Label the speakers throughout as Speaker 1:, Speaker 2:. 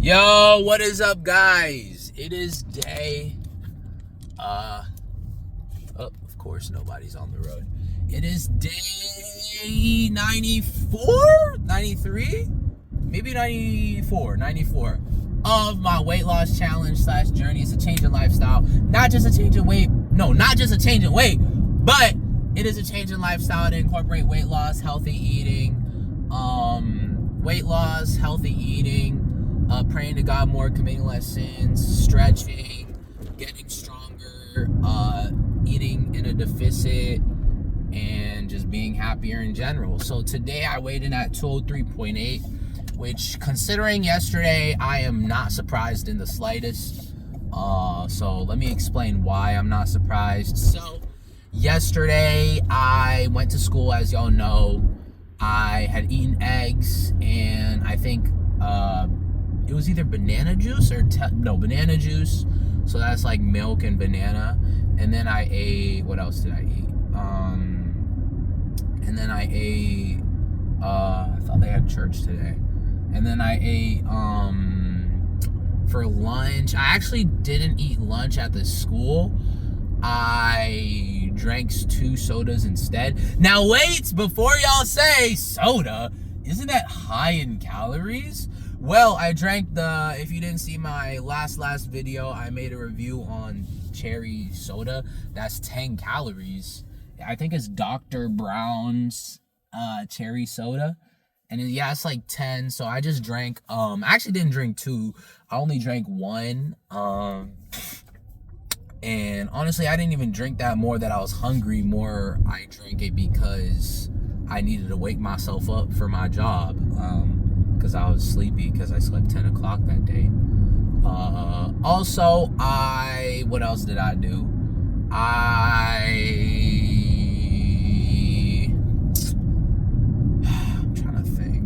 Speaker 1: Yo, what is up, guys? It is day of course nobody's on the road. It is day 94, 93, maybe 94 of my weight loss challenge / journey. It's a change in lifestyle, not just a change in weight. No, not just a change in weight, but it is a change in lifestyle to incorporate weight loss, healthy eating, praying to God more, committing less sins, stretching, getting stronger, eating in a deficit, and just being happier in general. So today I weighed in at 203.8, which, considering yesterday, I am not surprised in the slightest. So let me explain why I'm not surprised. So yesterday I went to school, as y'all know. I had eaten eggs, and I think it was either banana juice or banana juice. So that's like milk and banana. And then I ate, what else did I eat? And then I ate, I thought they had church today. And then I ate, for lunch, I actually didn't eat lunch at the school. I drank 2 sodas instead. Now wait, before y'all say soda, isn't that high in calories? Well, I drank if you didn't see my last video, I made a review on cherry soda. That's 10 calories. I think it's Dr. Brown's cherry soda. And yeah, it's like 10. So I just drank, I actually didn't drink 2. I only drank 1. And honestly, I didn't even drink that more that I was hungry. More, I drank it because I needed to wake myself up for my job. Because I was sleepy because I slept 10 o'clock that day. Also, what else did I do? I'm trying to think.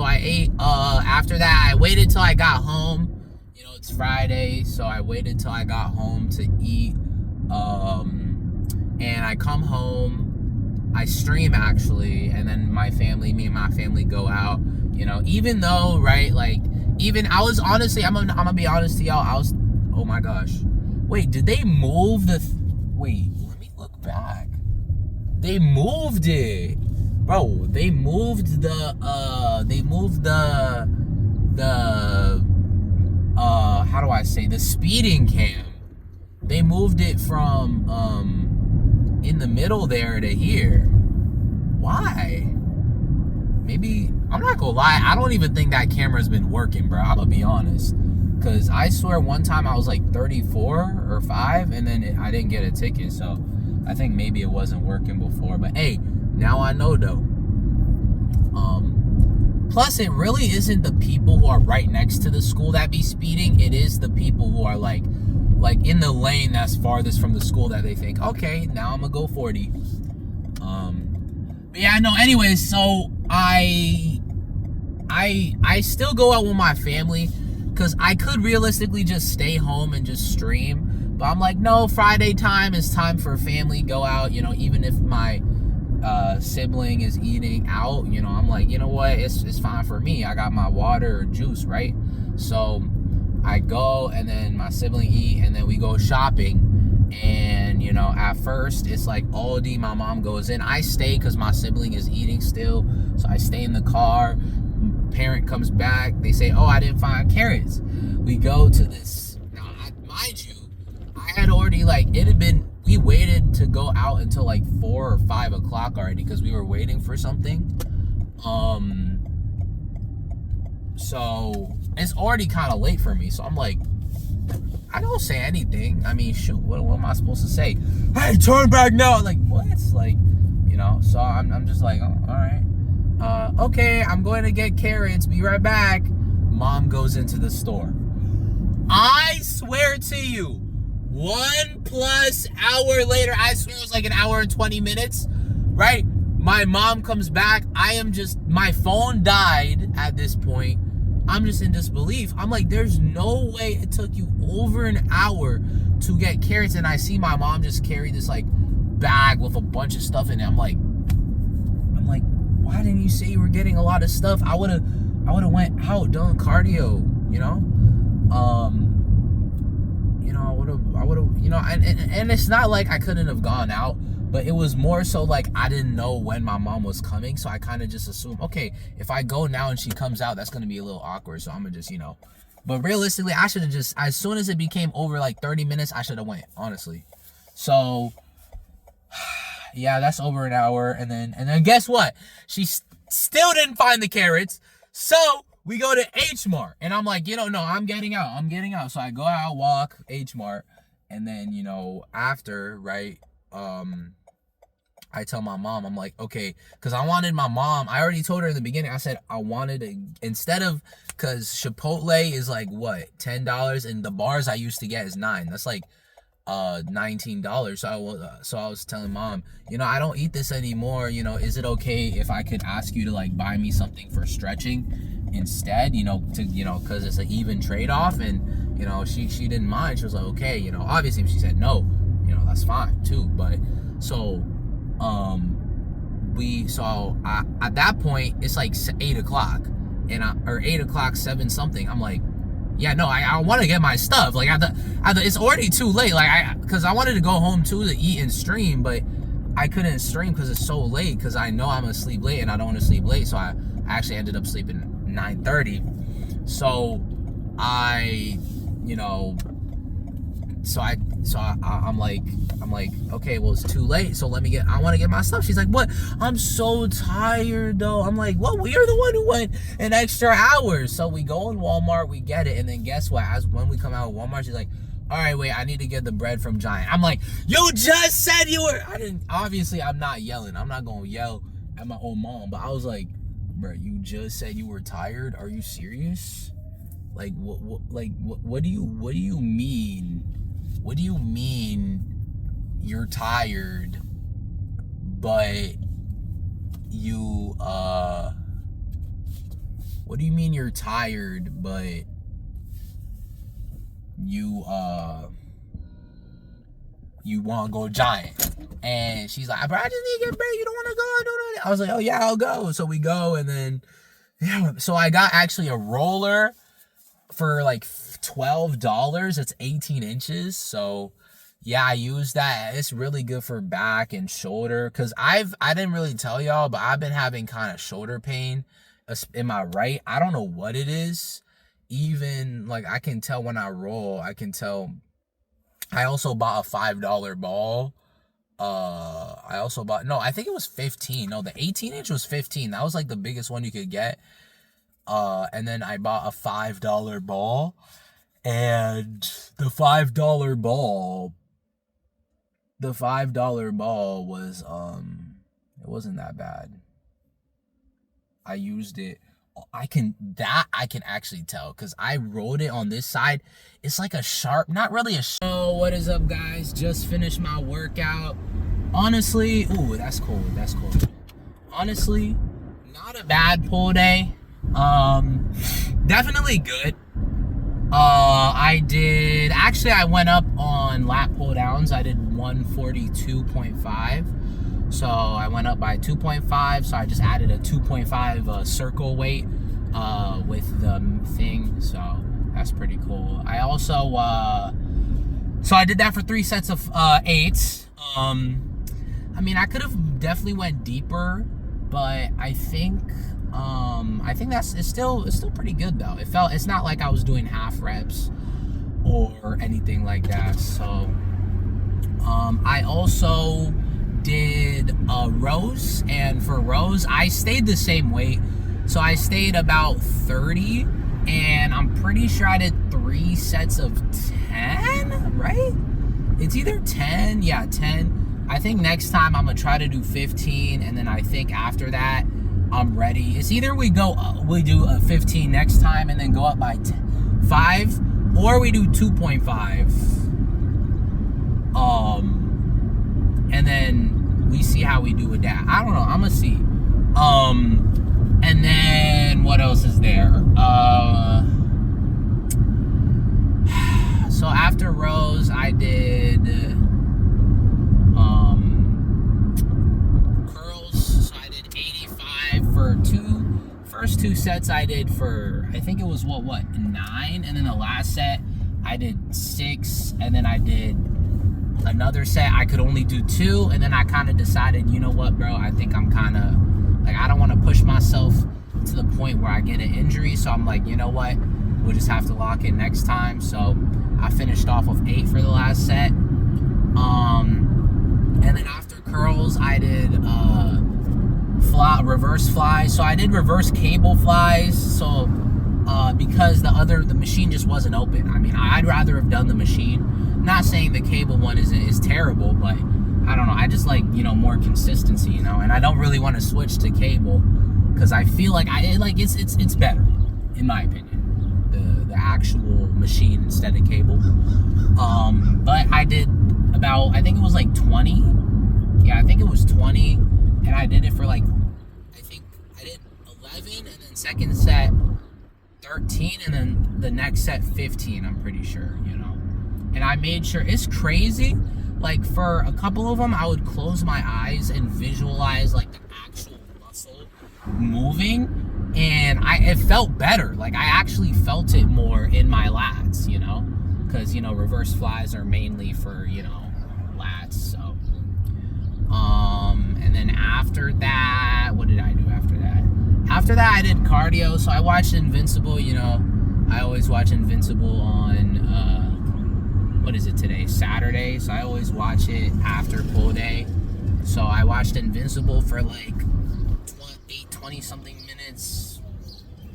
Speaker 1: I ate, after that, I waited till I got home. You know, it's Friday, so I waited till I got home to eat. And I come home, I stream actually, and then me and my family go out, you know, even though, right, like, I was honestly, I'm gonna be honest to y'all, oh my gosh. Wait, did they move wait, let me look back. They moved it. Bro, they moved the how do I say, the speeding cam. They moved it from, in the middle there to here. Why? Maybe, I'm not gonna lie, I don't even think that camera's been working, bro. I'm gonna be honest. Because I swear one time I was like 34 or 5, and then I didn't get a ticket. So I think maybe it wasn't working before. But hey, now I know though. Plus, it really isn't the people who are right next to the school that be speeding. It is the people who are like in the lane that's farthest from the school that they think, okay, now I'm gonna go 40. But yeah, no, anyways, so I still go out with my family because I could realistically just stay home and just stream. But I'm like, no, Friday time is time for family, go out, you know, even if my sibling is eating out, you know, I'm like, you know what, it's fine for me. I got my water or juice, right? So I go, and then my sibling eat, and then we go shopping. And you know, at first it's like Aldi, my mom goes in, I stay because my sibling is eating still, so I stay in the car. Parent comes back, they say, oh, I didn't find carrots. We go to this, now mind you, I had already, like, we waited to go out until like 4 or 5 o'clock already because we were waiting for something. So it's already kind of late for me. So I'm like, I don't say anything. I mean, shoot, what am I supposed to say? Hey, turn back now. Like, what? Like, you know, so I'm just like, oh, all right. Okay, I'm going to get carrots. Be right back. Mom goes into the store. I swear to you, 1+ hour later, I swear it was like an hour and 20 minutes, right? My mom comes back. My phone died at this point. I'm just in disbelief. I'm like, there's no way it took you over an hour to get carrots. And I see my mom just carry this like bag with a bunch of stuff in it. I'm like, like, why didn't you say you were getting a lot of stuff? I would have went out, done cardio, you know? I would have, and it's not like I couldn't have gone out, but it was more so like I didn't know when my mom was coming, so I kind of just assumed, okay, if I go now and she comes out, that's going to be a little awkward, so I'm going to just, but realistically, I should have just, as soon as it became over like 30 minutes, I should have went, honestly. So, yeah, that's over an hour, and then guess what? She still didn't find the carrots, so we go to H Mart, and I'm like, no, I'm getting out. So I go out, walk, H Mart, and then, after, right, I tell my mom, I'm like, okay, because I wanted my mom, I already told her in the beginning, I said I wanted to, instead of, because Chipotle is like, what, $10, and the bars I used to get is $9. That's like $19. So I was telling mom, I don't eat this anymore. Is it okay if I could ask you to like buy me something for stretching instead? Because it's an even trade-off, and she didn't mind. She was like, okay. Obviously if she said no, that's fine too. But so at that point it's like 8 o'clock, or 8 o'clock, 7 something. I'm like, yeah, no, I want to get my stuff. Like, it's already too late. Like, because I wanted to go home too to eat and stream, but I couldn't stream because it's so late. Because I know I'm gonna sleep late, and I don't want to sleep late. So I actually ended up sleeping 9:30. So I'm like, okay, well, it's too late, so I want to get my stuff. She's like, what? I'm so tired though. I'm like, well, you're the one who went an extra hour. So we go in Walmart, we get it, and then guess what? When we come out of Walmart, she's like, all right, wait, I need to get the bread from Giant. I'm like, you just said you were. Obviously I'm not yelling. I'm not gonna yell at my own mom, but I was like, bro, you just said you were tired? Are you serious? Like, what do you mean? What do you mean you're tired, but you, what do you mean you're tired, but you want to go Giant? And she's like, bro, I just need to get bread. You don't want to go? I was like, oh yeah, I'll go. So we go, and then, yeah, so I got actually a roller for like $12. It's 18 inches. So yeah, I use that. It's really good for back and shoulder, because I didn't really tell y'all, but I've been having kind of shoulder pain in my right. I don't know what it is. Even like I can tell when I roll. I can tell. I also bought a $5 ball. I think it was 15. No, the 18-inch was 15. That was like the biggest one you could get. And then I bought a $5 ball, and the $5 ball was, it wasn't that bad. I used it. I can actually tell, because I rolled it on this side. It's like a sharp, not really a sharp. So what is up, guys? Just finished my workout. Honestly, ooh, that's cold. Honestly, not a bad pull day. Definitely good. I went up on lat pull downs. I did 142.5. So I went up by 2.5. So I just added a 2.5 circle weight with the thing. So that's pretty cool. I also so I did that for 3 sets of 8. I mean, I could have definitely went deeper, but I think it's still pretty good though. It's not like I was doing half reps or anything like that. So I also did rows, and for rows I stayed the same weight. So I stayed about 30, and I'm pretty sure I did 3 sets of 10, right? It's either 10, yeah, 10. I think next time I'm gonna try to do 15, and then I think after that I'm ready. It's either we do a 15 next time and then go up by 5, or we do 2.5. And then we see how we do with that. I don't know. I'm gonna see. And then what else is there? So after rows, I did curls. So I did 80 first 2 sets I did for, I think it was what 9, and then the last set I did 6, and then I did another set I could only do 2, and then I kind of decided, you know what, bro, I think I'm kind of like, I don't want to push myself to the point where I get an injury, so I'm like, you know what, we'll just have to lock in next time. So I finished off with 8 for the last set. And then after curls, I did reverse flies. So I did reverse cable flies. So because the machine just wasn't open. I mean, I'd rather have done the machine. Not saying the cable one is terrible, but I don't know. I just like, you know, more consistency, you know. And I don't really want to switch to cable because I feel like it's better, in my opinion. The actual machine instead of cable. But I did about, I think it was like 20. Yeah, I think it was 20. And I did it for like, I think I did 11, and then second set 13, and then the next set 15, I'm pretty sure, you know. And I made sure, it's crazy. Like for a couple of them, I would close my eyes and visualize like the actual muscle moving. And it felt better. Like I actually felt it more in my lats, you know, because, you know, reverse flies are mainly for, you know, lats. So and then after that, what did I do after that? After that, I did cardio. So I watched Invincible. You know, I always watch Invincible on what is it today, Saturday. So I always watch it after pull day. So I watched Invincible for like 20 something minutes,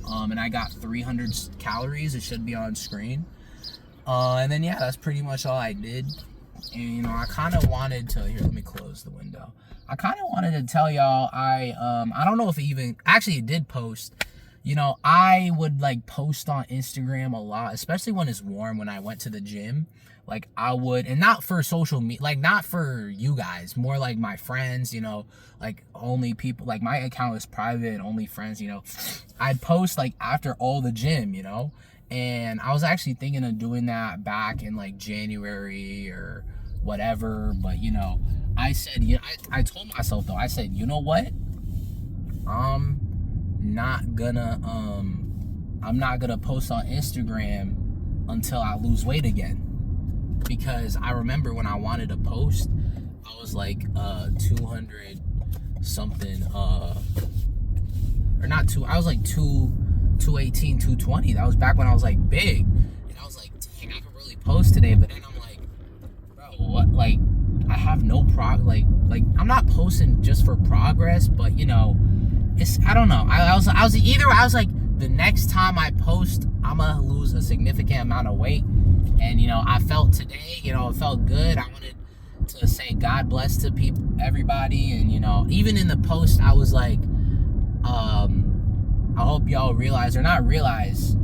Speaker 1: and I got 300 calories. It should be on screen. And then yeah, that's pretty much all I did. And you know, I kind of wanted to, here, let me close the window. I kind of wanted to tell y'all, I don't know if it did post. You know, I would like post on Instagram a lot, especially when it's warm, when I went to the gym. Like I would, and not for social media, like not for you guys, more like my friends, you know, like only people, like my account is private and only friends, you know. I'd post like after all the gym, you know, and I was actually thinking of doing that back in like January or whatever, but you know, I said, yeah, I told myself though, I said, you know what, I'm not gonna post on Instagram until I lose weight again. Because I remember when I wanted to post, I was like 200 something, or not two, I was like 218, 220. That was back when I was like big. And I was like, dang, I could really post today. But then I'm like, bro, what, like, I have no like I'm not posting just for progress, but you know, it's, I don't know. I was like, the next time I post, I'm gonna lose a significant amount of weight. And you know, I felt today, you know, it felt good. I wanted to say God bless to everybody. And you know, even in the post, I was like, I hope y'all realize, or not realize,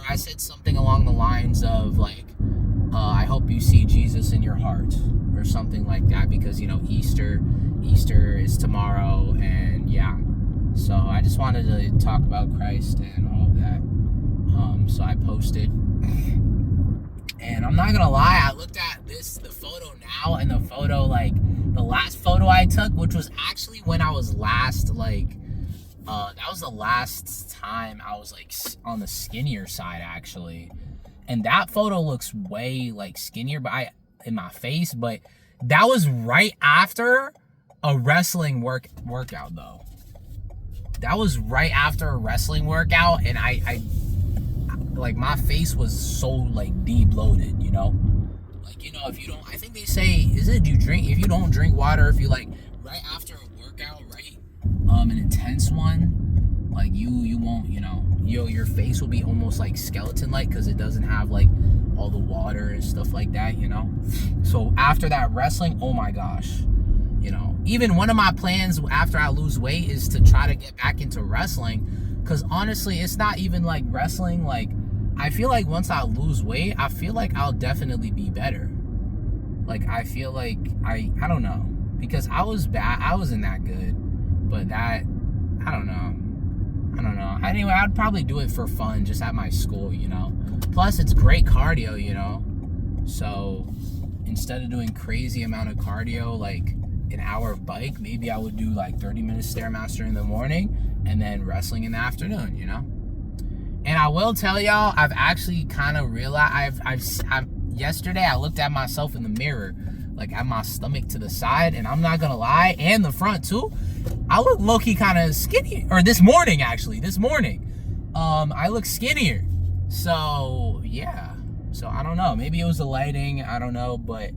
Speaker 1: I said something along the lines of like, I hope you see Jesus in your heart, or something like that, because you know, Easter is tomorrow. And yeah, so I just wanted to talk about Christ and all of that. So I posted. And I'm not gonna lie, I looked at the photo now, and the photo, like, the last photo I took, which was actually when I was last, like, that was the last time I was, like, on the skinnier side, actually. And that photo looks way, like, skinnier in my face, but that was right after a wrestling workout, though. That was right after a wrestling workout, and I like, my face was so like de-bloated, you know, like, you know, if you don't, I think they say, if you don't drink water, if you like right after a workout, right, an intense one, like you won't, you know, your face will be almost like skeleton like, because it doesn't have like all the water and stuff like that, you know. So after that wrestling, oh my gosh, you know, even one of my plans after I lose weight is to try to get back into wrestling, because honestly, it's not even like wrestling, like, I feel like once I lose weight, I feel like I'll definitely be better. Like, I feel like, I don't know, because I wasn't that good, but that, I don't know. Anyway, I'd probably do it for fun, just at my school, you know. Plus, it's great cardio, you know. So, instead of doing crazy amount of cardio, like an hour of bike, maybe I would do like 30 minutes Stairmaster in the morning, and then wrestling in the afternoon, you know? And I will tell y'all, I've actually kind of realized, yesterday I looked at myself in the mirror, like at my stomach to the side, and I'm not gonna lie, and the front too, I look low-key kind of skinny. Or this morning, I look skinnier. So yeah, so I don't know, maybe it was the lighting, I don't know, but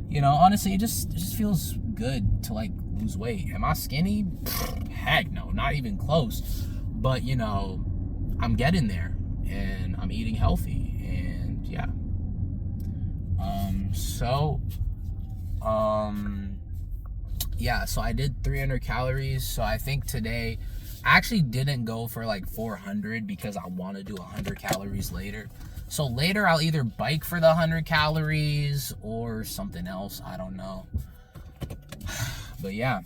Speaker 1: you know, honestly, it just feels good to like lose weight. Am I skinny? Heck no, not even close. But you know, I'm getting there, and I'm eating healthy, and yeah. So I did 300 calories. So I think today, I actually didn't go for like 400 because I want to do 100 calories later. So later I'll either bike for the 100 calories or something else. I don't know. But yeah.